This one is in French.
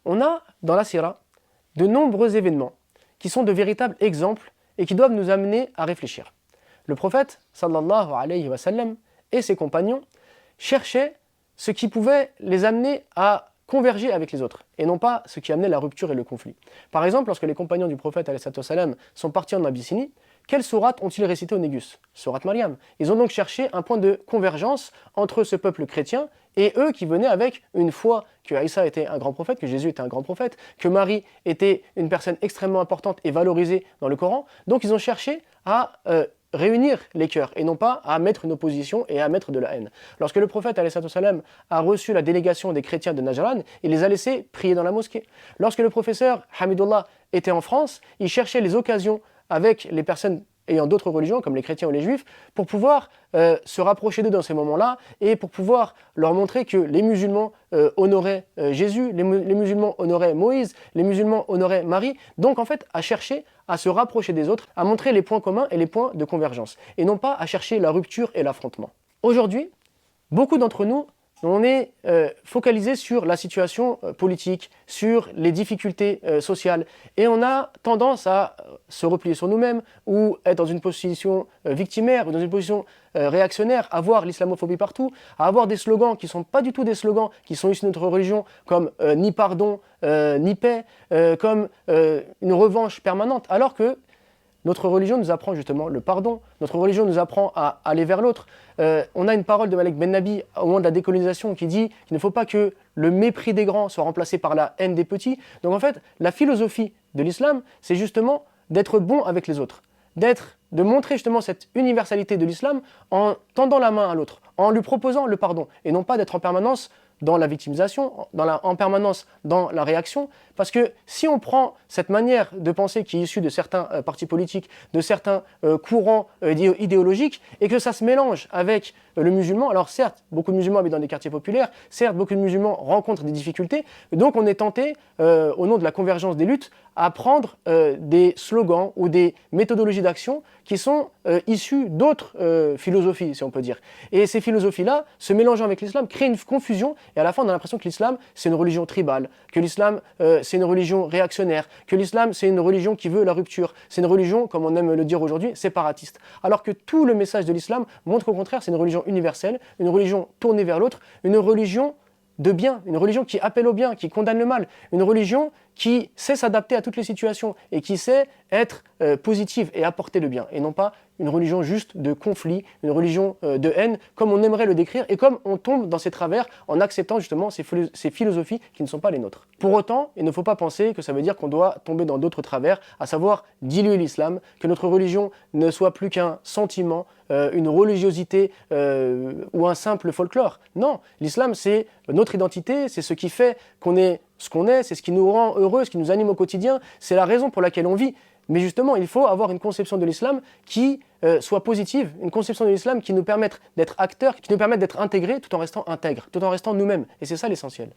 on a dans la Sira de nombreux événements qui sont de véritables exemples et qui doivent nous amener à réfléchir. Le prophète, sallallahu alayhi wa sallam, et ses compagnons cherchaient ce qui pouvait les amener à converger avec les autres, et non pas ce qui amenait la rupture et le conflit. Par exemple, lorsque les compagnons du prophète alayhi wa sallam sont partis en Abyssinie, quelle sourate ont-ils récité au Négus? Sourate Maryam. Ils ont donc cherché un point de convergence entre ce peuple chrétien et eux qui venaient avec une foi que Aïssa était un grand prophète, que Jésus était un grand prophète, que Marie était une personne extrêmement importante et valorisée dans le Coran. Donc ils ont cherché à réunir les cœurs et non pas à mettre une opposition et à mettre de la haine. Lorsque le prophète salam a reçu la délégation des chrétiens de Najran, il les a laissés prier dans la mosquée. Lorsque le professeur Hamidullah était en France, il cherchait les occasions avec les personnes ayant d'autres religions, comme les chrétiens ou les juifs, pour pouvoir se rapprocher d'eux dans ces moments-là et pour pouvoir leur montrer que les musulmans honoraient Jésus, les musulmans honoraient Moïse, les musulmans honoraient Marie. Donc en fait, à chercher à se rapprocher des autres, à montrer les points communs et les points de convergence, et non pas à chercher la rupture et l'affrontement. Aujourd'hui, beaucoup d'entre nous, on est focalisé sur la situation politique, sur les difficultés sociales, et on a tendance à se replier sur nous-mêmes ou être dans une position victimaire ou dans une position réactionnaire, à voir l'islamophobie partout, à avoir des slogans qui ne sont pas du tout des slogans qui sont issus de notre religion, comme ni pardon, ni paix, comme une revanche permanente, alors que notre religion nous apprend justement le pardon, notre religion nous apprend à aller vers l'autre. On a une parole de Malik Ben Nabi au moment de la décolonisation qui dit qu'il ne faut pas que le mépris des grands soit remplacé par la haine des petits. Donc en fait, la philosophie de l'islam, c'est justement d'être bon avec les autres, de montrer justement cette universalité de l'islam en tendant la main à l'autre, en lui proposant le pardon, et non pas d'être en permanence dans la victimisation, en permanence dans la réaction, parce que si on prend cette manière de penser qui est issue de certains partis politiques, de certains courants idéologiques, et que ça se mélange avec le musulman, alors certes, beaucoup de musulmans habitent dans des quartiers populaires, certes, beaucoup de musulmans rencontrent des difficultés, donc on est tenté, au nom de la convergence des luttes, à prendre des slogans ou des méthodologies d'action qui sont issues d'autres philosophies, si on peut dire. Et ces philosophies-là, se mélangeant avec l'islam, créent une confusion, et à la fin, on a l'impression que l'islam, c'est une religion tribale, que l'islam, c'est une religion réactionnaire, que l'islam, c'est une religion qui veut la rupture, c'est une religion, comme on aime le dire aujourd'hui, séparatiste. Alors que tout le message de l'islam montre qu'au contraire, c'est une religion universelle, une religion tournée vers l'autre, une religion de bien, une religion qui appelle au bien, qui condamne le mal, une religion qui sait s'adapter à toutes les situations et qui sait être positive et apporter le bien, et non pas une religion juste de conflit, une religion de haine, comme on aimerait le décrire et comme on tombe dans ces travers en acceptant justement ces philosophies qui ne sont pas les nôtres. Pour autant, il ne faut pas penser que ça veut dire qu'on doit tomber dans d'autres travers, à savoir diluer l'islam, que notre religion ne soit plus qu'un sentiment, une religiosité ou un simple folklore. Non, l'islam c'est notre identité, c'est ce qui fait qu'on est ce qu'on est, c'est ce qui nous rend heureux, ce qui nous anime au quotidien, c'est la raison pour laquelle on vit. Mais justement, il faut avoir une conception de l'islam qui soit positive, une conception de l'islam qui nous permette d'être acteurs, qui nous permette d'être intégrés tout en restant intègres, tout en restant nous-mêmes. Et c'est ça l'essentiel.